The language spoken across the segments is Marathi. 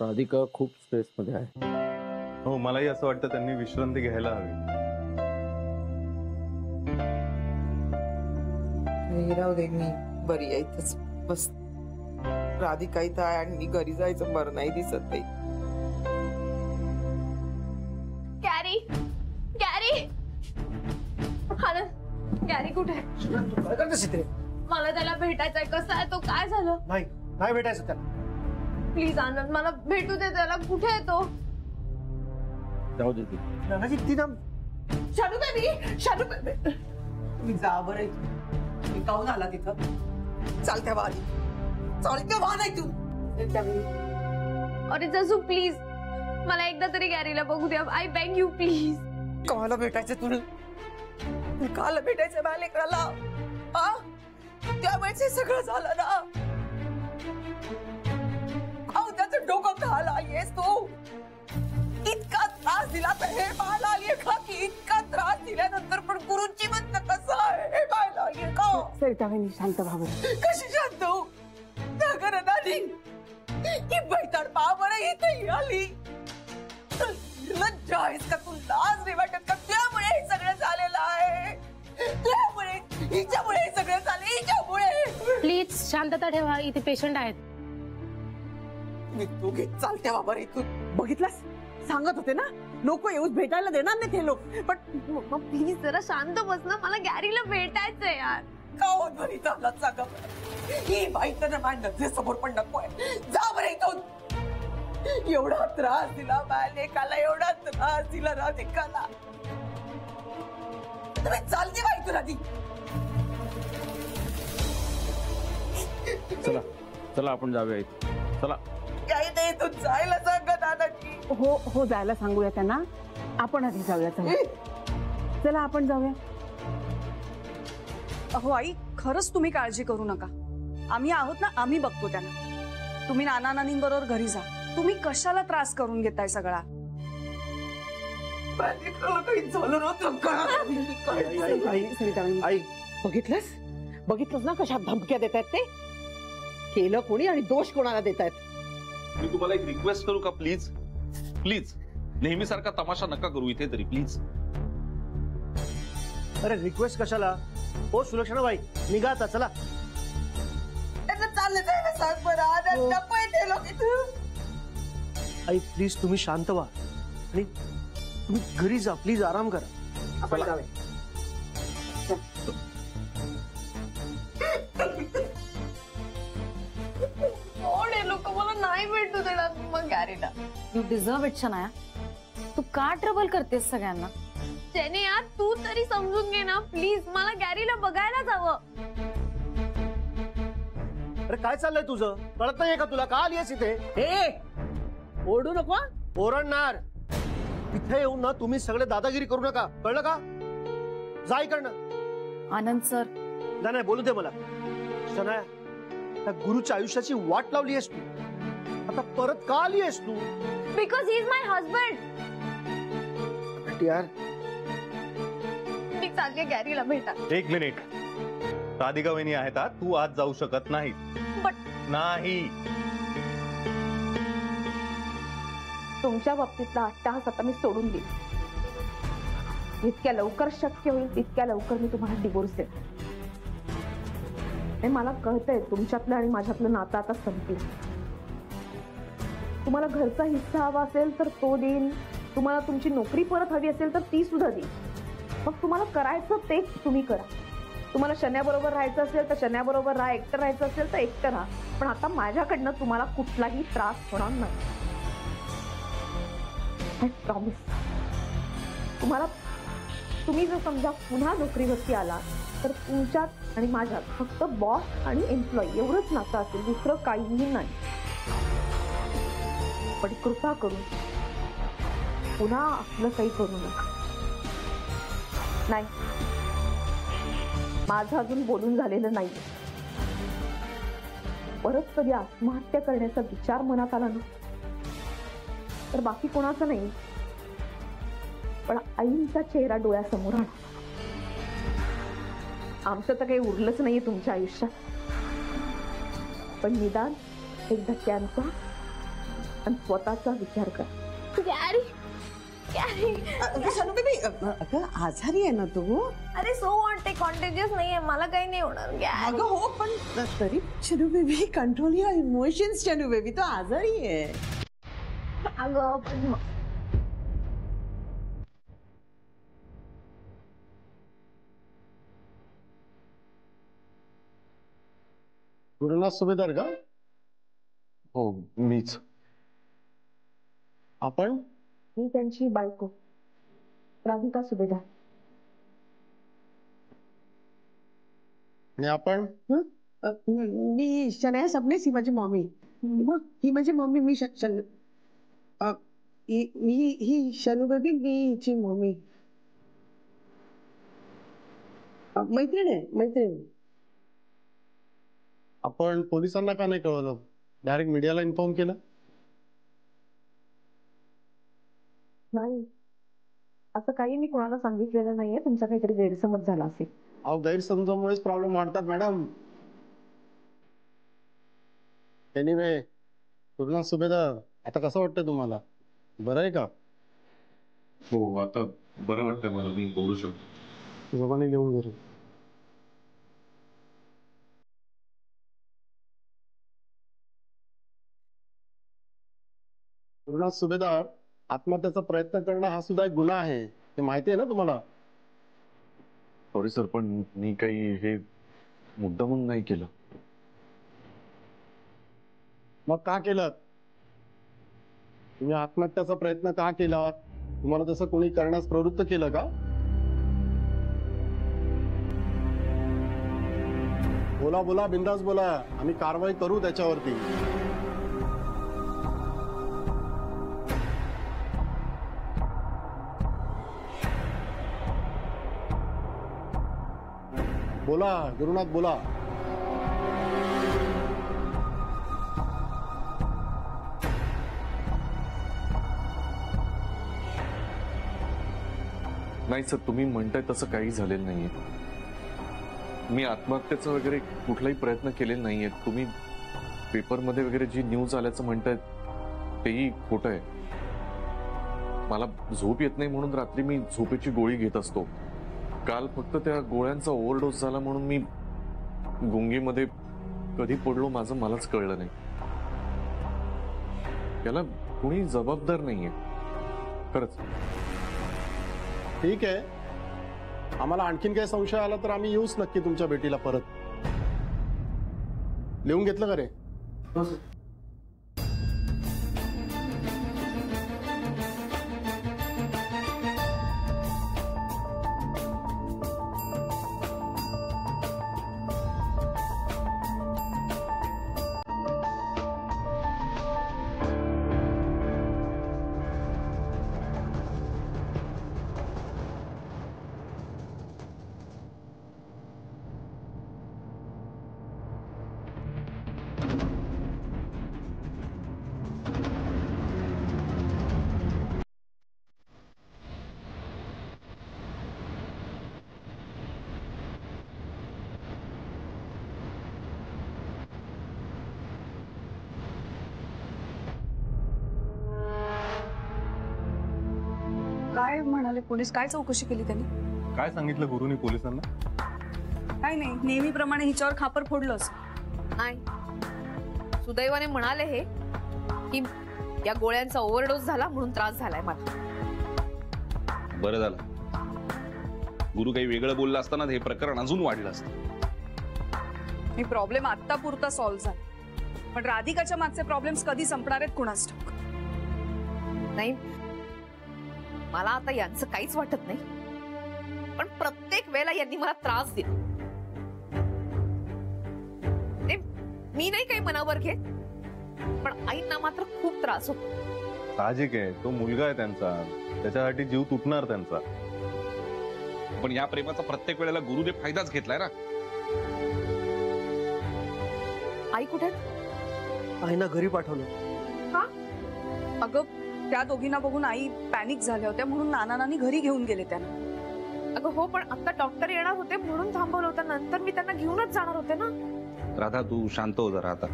राधिका खूप स्ट्रेसमध्ये आहे. हो, मलाही असं वाटतं त्यांनी विश्रांती घ्यायला हवी. राहू दे, मी बरी आहे इथंच बस. राधिका इथं आहे आणि मी घरी जायचं बरं नाही दिसत नाही. गॅरी, गॅरी, गॅरी कुठे आहे? काय करतेस इथे? मला त्याला भेटायचंय. कसा आहे तो? काय झालं? नाही भेटायचं त्याला. प्लीज आनंद, मला भेटू दे त्याला. कुठे आहे तो? जाऊ दे ती. नानाजी ती ना शानू बेबी, मी जा बरं इथून. मी काहून आला तिथं? चालत्या वाहन, चालत्या वाहन आहे तू. अरे जसू प्लीज, मला एकदा तरी गॅरीला बघू द्या. I beg you please. काला भेटायचं तुला? काला भेटायचं माझ्या लेकराला? त्यावेळेस हे सगळं झालं ना. अहो त्याचं डोकं खायला आलीयस तू. इतका त्रास दिला तर हे पाहायला आलीये का? की इतका त्रास दिल्यानंतर पण गुरुची म्हणत कसं आहे हे पाहायला आलीये का? सरिता वहिनी शांत व्हा बरं. कशी शांत हो? घरात आली ही बैताड पहा बरं इथे आली. लज्जा आहेस का? तू लाज नाही वाटत का? त्यामुळे हे सगळं झालेलं आहे. त्यामुळे हिच्यामुळे हे सगळं झालं. हिच्यामुळे. प्लीज शांतता ठेवा, इथे पेशंट आहेत. तू घेत चालत्या बाबा इथून. बघितलंस, सांगत होते ना नको येऊच, भेटायला देणार नाही ते लोक. पण प्लीज जरा शांत बस ना. मला गॅरीला भेटायचंय यार. कावत भरी चालला सांगा. ही बाई तर माझ्या नजरेसमोर पण नकोय. जा बरं इथून. एवढा त्रास दिला माझ्या लेकाला, एवढा त्रास दिला राधिकाला. तुम्ही चालते बाई तुला ती. चला चला आपण जाऊया इथे. चला. काही नाही, तू जायला सांगा दादाजी. हो जायला सांगूया त्यांना. आपण आधी जाऊया. चला आपण जाऊया. अहो आई, खरंच तुम्ही काळजी करू नका. आम्ही आहोत ना, आम्ही बघतो त्यांना. तुम्ही नाना नानींबरोबर घरी जा. तुम्ही कशाला त्रास करून घेताय सगळा? आई बघितलंस ना कशा धमक्या देत आहेत ते. केलं कोणी आणि दोष कोणाला देत आहेत. मी तुम्हाला एक रिक्वेस्ट करू का? प्लीज प्लीज, नेहमीसारखा तमाशा नका करू इथे तरी प्लीज. अरे रिक्वेस्ट कशाला? हो सुलक्षणा बाई, निघा आता. चला. चाललं जायला सांग बरं. नको ते लोक इथून. आई प्लीज तुम्ही शांत व्हा आणि तुम्ही घरी जा. प्लीज आराम करा. आपण जाऊया. लोक मला नाही भेटू देणार मग गॅरीला. You deserve it Shanaya. तू का ट्रबल करतेस सगळ्यांना? जेने यार, तू तरी समजून घे ना प्लीज. मला गॅरीला बघायला जावं. अरे काय चाललंय तुझं? कळत नाहीये का तुला? का आलीयस इथे? ओरडू नको. ओरडणार. इथे येऊन ना तुम्ही सगळे दादागिरी करू नका, कळलं का? जा इकडनं. आनंद सर. नाही बोलू दे मला. शनाया, त्या गुरुच्या आयुष्याची वाट लावली आहेस तू. आता परत का आली आहेस तू? Because he is my husband. यार मी चालले गॅरीला भेटा. एक मिनिट. राधिका वहिनी आहेत हा, तू आज जाऊ शकत नाही. नाही. तुमच्या बाबतीतला अट्टाहास आता मी सोडून देईन. जितक्या लवकर शक्य होईल तितक्या लवकर मी तुम्हाला डिवोर्स देईन. मला कळतंय तुमच्यातलं आणि माझ्यातलं नातं आता संपलं. तुम्हाला घरचा हिस्सा हवा असेल तर तो देईन. तुम्हाला तुमची नोकरी परत हवी असेल तर ती सुद्धा देईन. मग तुम्हाला करायचं तेच तुम्ही करा. तुम्हाला शन्याबरोबर राहायचं असेल तर शन्याबरोबर राहा. एकटं राहायचं असेल तर एकटं राहा. पण आता माझ्याकडनं तुम्हाला कुठलाही त्रास होणार नाही. I promise. तुम्ही जर समजा पुन्हा नोकरीवरती आला तर तुमच्यात आणि माझ्यात फक्त बॉस आणि एम्प्लॉई एवढंच नातं असेल, दुसरं काहीही नाही. पण कृपा करून पुन्हा आपलं काही करू नका. नाही, माझं अजून बोलून झालेलं नाही. परत कधी आत्महत्या करण्याचा विचार मनात आला ना तर बाकी कोणाचं नाही, पण आईंचा चेहरा डोळ्यासमोर आणा. आमचं तर काही उरलंच नाहीये तुमच्या आयुष्यात, पण निदान एक धक्क्यांचा आणि स्वतःचा विचार कर. गॅरी गॅरी शनू बेबी, अगं आजारी आहे ना तू. अरे सो वॉट, ते कॉन्टेजियस नाहीये, मला काही नाही होणार. गॅरी अगं हो, पण तरी Shanu baby control your emotions. Shanu baby तो आजारी आहे. अगं पण गुरुनाथ सुभेदार का? हो मीच. आपण मी त्यांची बायको राधिका सुभेदार. आणि आपण मी शनाया सबनेस, ही माझी मम्मी. ही माझी मम्मी. मी ही शनू बेबी, मी हिची मम्मी. मैत्रीण आहे, मैत्रीण. आपण पोलिसांना का नाही कळवलं? डायरेक्ट मीडियाला इन्फॉर्म केलं? नाही, असं काही मी कोणाला सांगितलेलं नाहीये. तुमचा काहीतरी गैरसमज झाला असेल. अहो, गैरसमजामुळेच प्रॉब्लेम वाढतात मॅडम. एनिवे, गुरुनाथ सुभेदार, आता कसं वाटतं तुम्हाला? बरं आहे का? हो आता बरं वाटतंय मला, मी बोलू शकतो. जोगाने लिहून घरी. गुरुनाथ सुभेदार, आत्महत्याचा प्रयत्न करणं हा सुद्धा एक गुन्हा आहे, ते माहिती आहे ना तुम्हाला? सॉरी सर, पण मी काही हे मुद्दामून नाही केलं. मग का केलं? तुम्ही आत्महत्याचा प्रयत्न का केला? तुम्हाला तसं कोणी करण्यास प्रवृत्त केलं का? बोला बोला, बिंदास बोला, आम्ही कारवाई करू त्याच्यावरती. बोला गुरुनाथ, बोला. नाही सर, तुम्ही म्हणताय तसं काही झालेलं नाहीये. मी आत्महत्येचा वगैरे कुठलाही प्रयत्न केलेला नाहीये. तुम्ही पेपरमध्ये वगैरे जी न्यूज आल्याचं म्हणताय तेही खोटं आहे. मला झोप येत नाही म्हणून रात्री मी झोपेची गोळी घेत असतो. काल फक्त त्या गोळ्यांचा ओव्हरडोस झाला म्हणून मी गुंगीमध्ये कधी पडलो माझं मलाच कळलं नाही. याला कोणी जबाबदार नाहीये खरंच. ठीक आहे, आम्हाला आणखीन काही संशय आला तर आम्ही येऊच नक्की तुमच्या भेटीला परत. लिहून घेतलं का रे? काय म्हणाले पोलीस? काय चौकशी केली त्यांनी? काय सांगितलं गुरुनी पोलिसांना? काय नाही, नेहमीप्रमाणे हिच्यावर खापर फोडलंच. नाही, सुदैवाने म्हणाले हे की या गोळ्यांचा ओव्हरडोस झाला म्हणून त्रास झालाय मला. बरं झालं, गुरु काही वेगळं बोलला असताना हे प्रकरण अजून वाढलं असतं. ही प्रॉब्लेम आता पुरता सॉल्व्ह झाला, पण राधिकाच्या मागचे प्रॉब्लेम्स कधी संपणार आहेत कुणास ठाऊक. नाही, मला आता यांचं काहीच वाटत नाही, पण प्रत्येक वेळेला यांनी मला त्रास दिला. मी नाही काही मनावर घेत, पण आईंना मात्र खूप त्रास होतो. साहजिक आहे, तो मुलगा आहे त्यांचा, त्याच्यासाठी जीव तुटणार त्यांचा. पण या प्रेमाचा प्रत्येक वेळेला गुरुने फायदाच घेतलाय ना. आई कुठे? आईना घरी पाठवलं. का? अगं त्या दोघींना बघून आई पॅनिक झाल्या होत्या म्हणून नाना नानी घरी घेऊन गेले त्यांना. अगं हो, पण आता डॉक्टर येणार होते म्हणून थांबवलं होतं. नंतर मी त्यांना घेऊनच जाणार होते ना. राधा तू शांत हो जरा आता.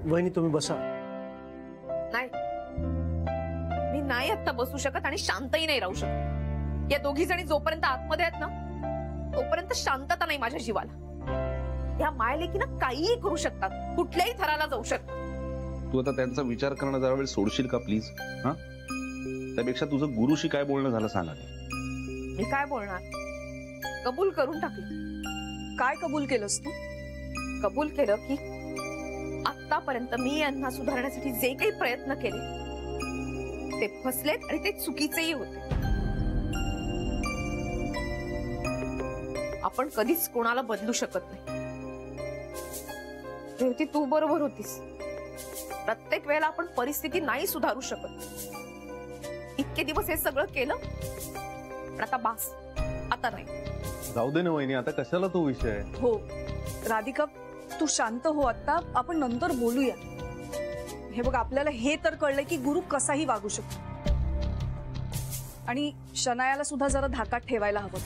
वहिनी तुम्ही बसा. नाही, नाही आता बसू शकत आणि शांतही नाही राहू शकत. या दोघी जणी जोपर्यंत आतमध्ये आहेत ना तोपर्यंत शांतता नाही माझ्या जीवाला. या मायलेकी ना काहीही करू शकतात, कुठल्याही थराला जाऊ शकतात. तू आता त्यांचा विचार करणं जरा वेळ सोडशील का प्लीज? हा, त्यापेक्षा तुझं गुरुशी काय बोलणं झालं सांग आधी. मी काय बोलणार? कबूल करून टाकलं. काय कबूल केलंस तू? कबूल केलं की आतापर्यंत मी यांना सुधारण्यासाठी जे काही प्रयत्न केले ते फसलेत आणि ते चुकीचेही होते. आपण कधीच कोणाला बदलू शकत नाही. रेवती, तू बरोबर होतीस. प्रत्येक वेळेला आपण परिस्थिती नाही सुधारू शकत. इतके दिवस हे सगळं केलं पण आता बास, आता नाही. जाऊ दे ना वहिनी, आता कशाला तो विषय? हो राधिका, तू शांत हो. आता आपण नंतर बोलूया. हे बघ, आपल्याला हे तर कळलंय की गुरु कसाही वागू शकतो आणि शनायाला सुद्धा जरा धाकात ठेवायला हवं.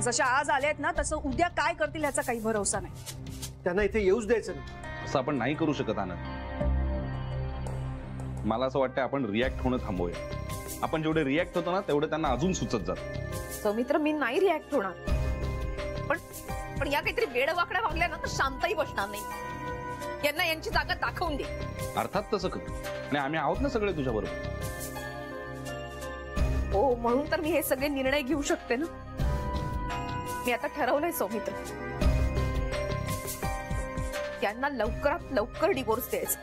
जशा आज आल्यात ना तसं उद्या काय करतील ह्याचा काही भरोसा नाही. त्यांना इथे येऊच द्यायचं नाही. असं आपण नाही करू शकत आनंद. मला असं वाटतं आपण रिॲक्ट होणं थांबूया. आपण जेवढे रिॲक्ट होतो ना तेवढे त्यांना अजून सुचत जात. सौमित्र, मी नाही रिॲक्ट होणार पण या काहीतरी वेडवाकड्या वागल्या ना तर शांतही बसणार नाही. यांना यांची जागा दाखवून दे. अर्थात तसं करू. आणि आम्ही आहोत ना सगळे तुझ्या बरोबर. हो, म्हणून तर मी हे सगळे निर्णय घेऊ शकते ना. मी आता ठरवलंय सौमित्र, यांना लवकरात लवकर डिवोर्स द्यायचा.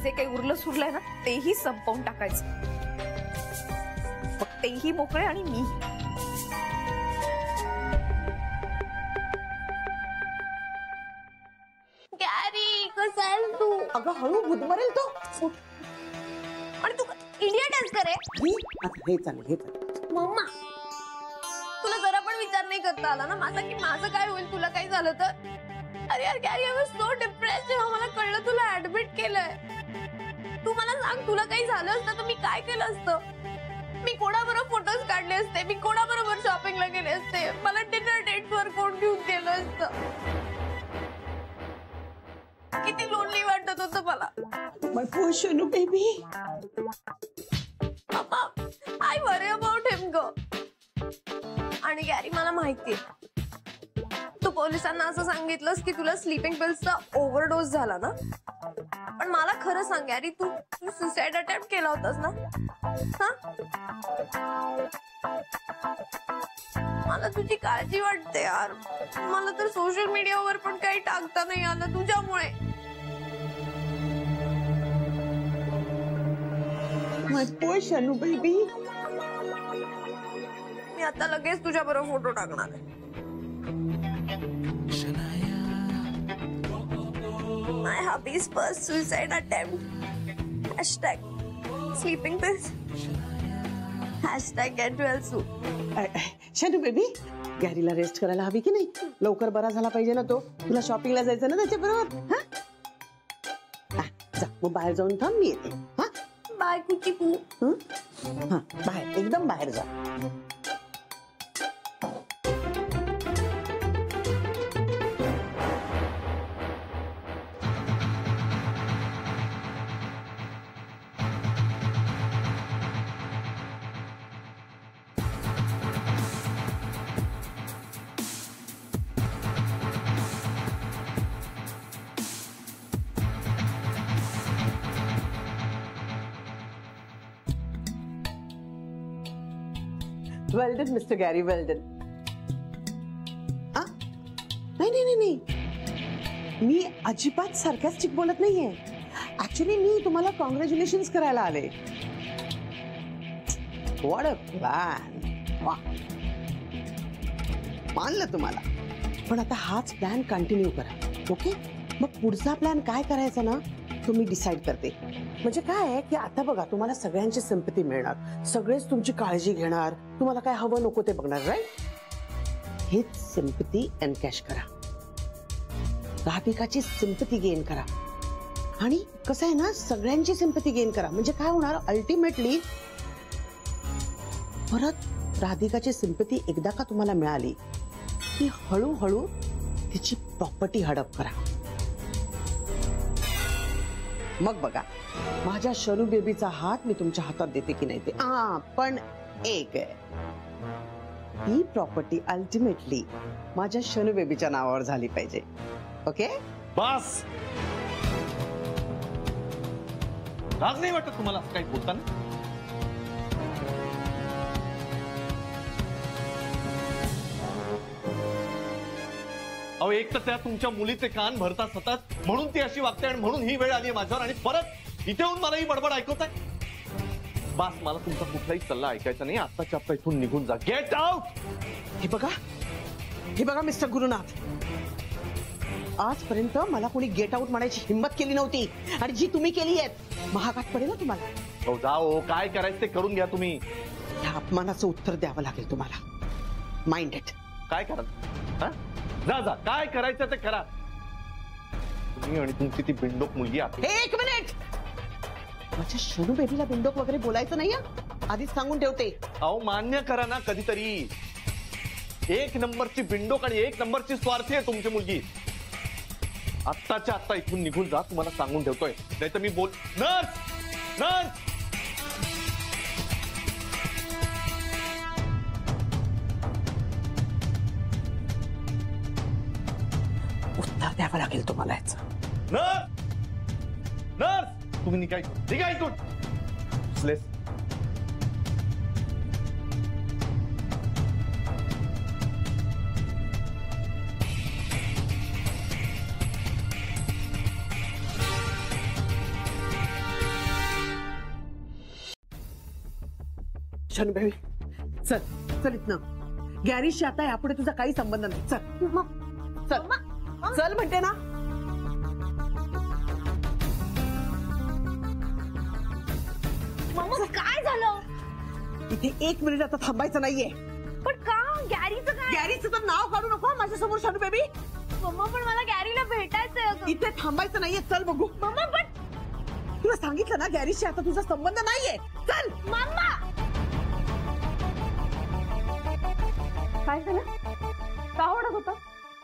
जे काही उरलं सुरलंय ना तेही संपवून टाकायचं. मग तेही मोकळे आणि मी. गॅरी, कसा आहेस तू? अगं हळू गुदमरेल तो. आणि तू इंडिया डान्स करे? हे चालेल. मम्मा, तुला जरा पण विचार नाही करता आला ना माझा की माझं काय होईल तुला काही झालं तर? अरे यार Garry, I was so depressed जेव्हा मला कळलं तुला ऍडमिट केलंय. तू मला सांग, तुला काही झालं असतं तर मी काय केलं असतं? मी कोणाबरोबर फोटोज काढले असते, मी कोणाबरोबर शॉपिंगला गेले असते, मला डिनर डेटवर कोण घेऊन गेलं असतं? किती लोनली वाटत होतं मला. My poor Shanu baby. Mamma, I worry about him ग. आणि गॅरी, मला माहितीये तू पोलिसांना असं सांगितलंस की तुला स्लीपिंग पिल्सचा ओव्हरडोस झाला ना. पण मला खरं सांग गॅरी, तू सुसाइड अटेम्प्ट केला होतास ना? मला तुझी काळजी वाटते यार. मला तर सोशल मीडियावर पण काही टाकता नाही आलं तुझ्यामुळे. माय पोर शनू बेबी. मी आता लगेच तुझ्या बरोबर फोटो टाकणार आहे. My hubby's first suicide attempt. Hashtag sleeping pills. Hashtag get well soon. Shanu baby, गॅरीला रेस्ट करायला हवी की नाही? लवकर बरा झाला पाहिजे ना तो. तुला शॉपिंगला जायचं ना त्याच्या बरोबर. हा, जा मग बाहेर जाऊन थांब, मी येते. हा, बाय कुची कू. हा, बाहेर, एकदम बाहेर जा. वेल डन मिस्टर गॅरी, वेल डन. नाही, मी अजिबात सार्कॅस्टिक बोलत नाहीये. ऍक्च्युली मी तुम्हाला कॉंग्रॅच्युलेशन्स करायला आले. What a plan. मानलं तुम्हाला. पण आता हाच प्लॅन कंटिन्यू करा, ओके? मग पुढचा प्लॅन काय करायचा ना तो मी डिसाईड करते. म्हणजे काय आहे की आता बघा, तुम्हाला सगळ्यांची सिंपती मिळणार, सगळेच तुमची काळजी घेणार, तुम्हाला काय हवं नको ते बघणार, राईट? हीच सिंपती एनकॅश करा, राधिकाची सिंपती गेन करा. आणि कसं आहे ना, सगळ्यांची सिंपती गेन करा. म्हणजे काय होणार, अल्टिमेटली परत राधिकाची सिंपती एकदा का तुम्हाला मिळाली की हळूहळू तिची प्रॉपर्टी हडप करा. मग बघा माझ्या शनू बेबीचा हात मी तुमच्या हातात देते की नाही ते. पण एक आहे, ही प्रॉपर्टी अल्टिमेटली माझ्या शनू बेबीच्या नावावर झाली पाहिजे. ओके? बस. राग नाही वाटत तुम्हाला काही बोलताना? अहो, एक तर त्या तुमच्या मुलीचे कान भरतात सतत, म्हणून ती अशी वागते आणि म्हणून ही वेळ आली माझ्यावर, आणि परत इथे येऊन मला ही बडबड ऐकवत आहे. बस, मला तुमचा कुठलाही सल्ला ऐकायचा नाही. आत्ताच्या आत्ता इथून निघून जा. Get out. हे बघा मिस्टर गुरुनाथ, आजपर्यंत मला कोणी गेट आउट म्हणायची हिंमत केली नव्हती, आणि जी तुम्ही केली आहे महागात पडेल ना तुम्हाला. हो, जाओ. काय करायचं ते करून घ्या तुम्ही. या अपमानाचं उत्तर द्यावं लागेल तुम्हाला. Mind it. काय करा? जा जा, काय करायचं ते करा. तुम्ही आणि तुमची ती बिंडोक मुलगी आहे. एक मिनिट, माझ्या शनू बेबीला बिंडोक वगैरे बोलायचं नाही, आधीच सांगून ठेवते. अहो, मान्य करा ना कधीतरी. एक नंबरची बिंडोक आणि एक नंबरची स्वार्थी आहे तुमची मुलगी. आत्ताच्या आत्ता इथून निघून जा, तुम्हाला सांगून ठेवतोय. नाही तर मी बोल. Nurse, nurse. उत्तर द्यावं लागेल तुम्हाला याचं. नर्स, नर्स, तुम्ही निघा इथून. स्लेस. शनू बेबी, चल चल इथनं. गॅरीशी आता यापुढे तुझा काही संबंध नाही. चल चल चल म्हणते ना. मम्मा काय झालं? इथे एक मिनिट आता थांबायचं नाहीये. पण का? गॅरीचं काय? गॅरीचं तर नाव काढू नको माझ्या समोर शनू बेबी. मम्मा, पण मला गॅरीला भेटायचंय. इथे थांबायचं नाहीये. चल बघू. मम्मा, पण तुला सांगितलं ना गॅरीशी आता तुझा संबंध नाहीये. चल. मम्मा, काय झालं? का ओरडत होता?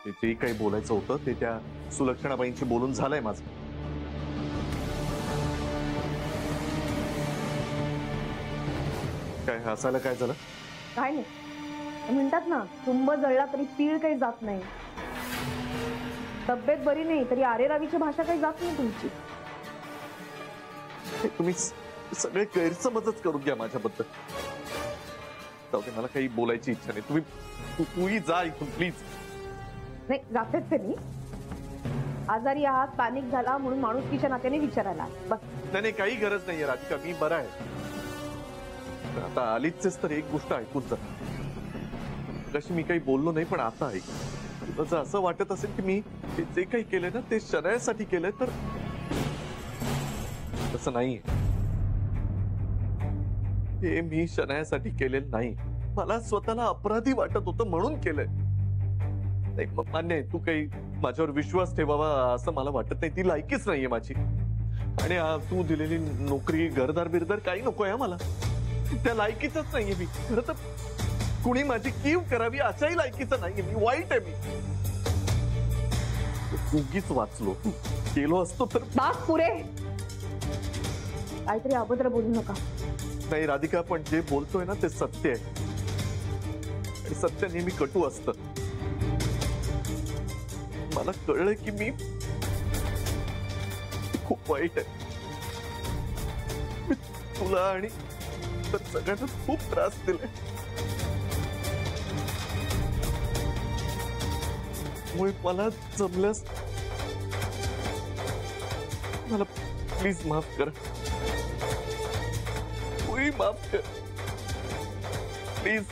जे काही बोलायचं होतं ते त्या सुलक्षणाबाईंशी बोलून झालंय माझं. काय हसायला काय झालं? काय नाही, म्हणतात ना तुंब जळला तरी पीळ काही जात नाही. तब्येत बरी नाही तरी आरेरावीची भाषा काही जात नाही तुमची. तुम्ही सगळे गैरसमजच करून घ्या माझ्याबद्दल. मला काही बोलायची इच्छा नाही. तूही जा इथून प्लीज. नाही, जातेच ते मी. आजारी आहात, पॅनिक झाला म्हणून माणुसकीच्या नात्याने विचारायला बस. नाही, काही गरज नाहीये राधिका, मी बरा आहे. आता आलीच तर एक गोष्ट ऐकून जा. तशी मी काही बोललो नाही, पण आता ऐक. तुला जर असं वाटत असेल की मी जे काही केलंय ना ते शनायासाठी केलंय, तर तसं नाहीये. हे मी शनायासाठी केलेलं नाही. मला स्वतःला अपराधी वाटत होतं म्हणून केलंय. नाही, मान्य आहे, तू काही माझ्यावर विश्वास ठेवावा असं मला वाटत नाही. ती लायकीच नाहीये माझी. आणि तू दिलेली नोकरी, घरदार बिरदार काही नकोय मला. त्या लायकीच नाहीये मी. खरं तर कुणी माझी कीव करावी अशाही लायकीचं नाहीये मी. वाईट आहे मी. उगीच वाचलो. केलो असतो तर. बास पुरे. काहीतरी अभद्र बोलू नका. नाही राधिका, पण जे बोलतोय ना ते सत्य आहे. आणि सत्य नेहमी कटू असतं. मला कळलं की मी खूप वाईट आहे. मी तुला आणि सगळ्यांना खूप त्रास दिलाय. मुळे मला जमल्यास मला प्लीज माफ कर. तूही माफ कर प्लीज.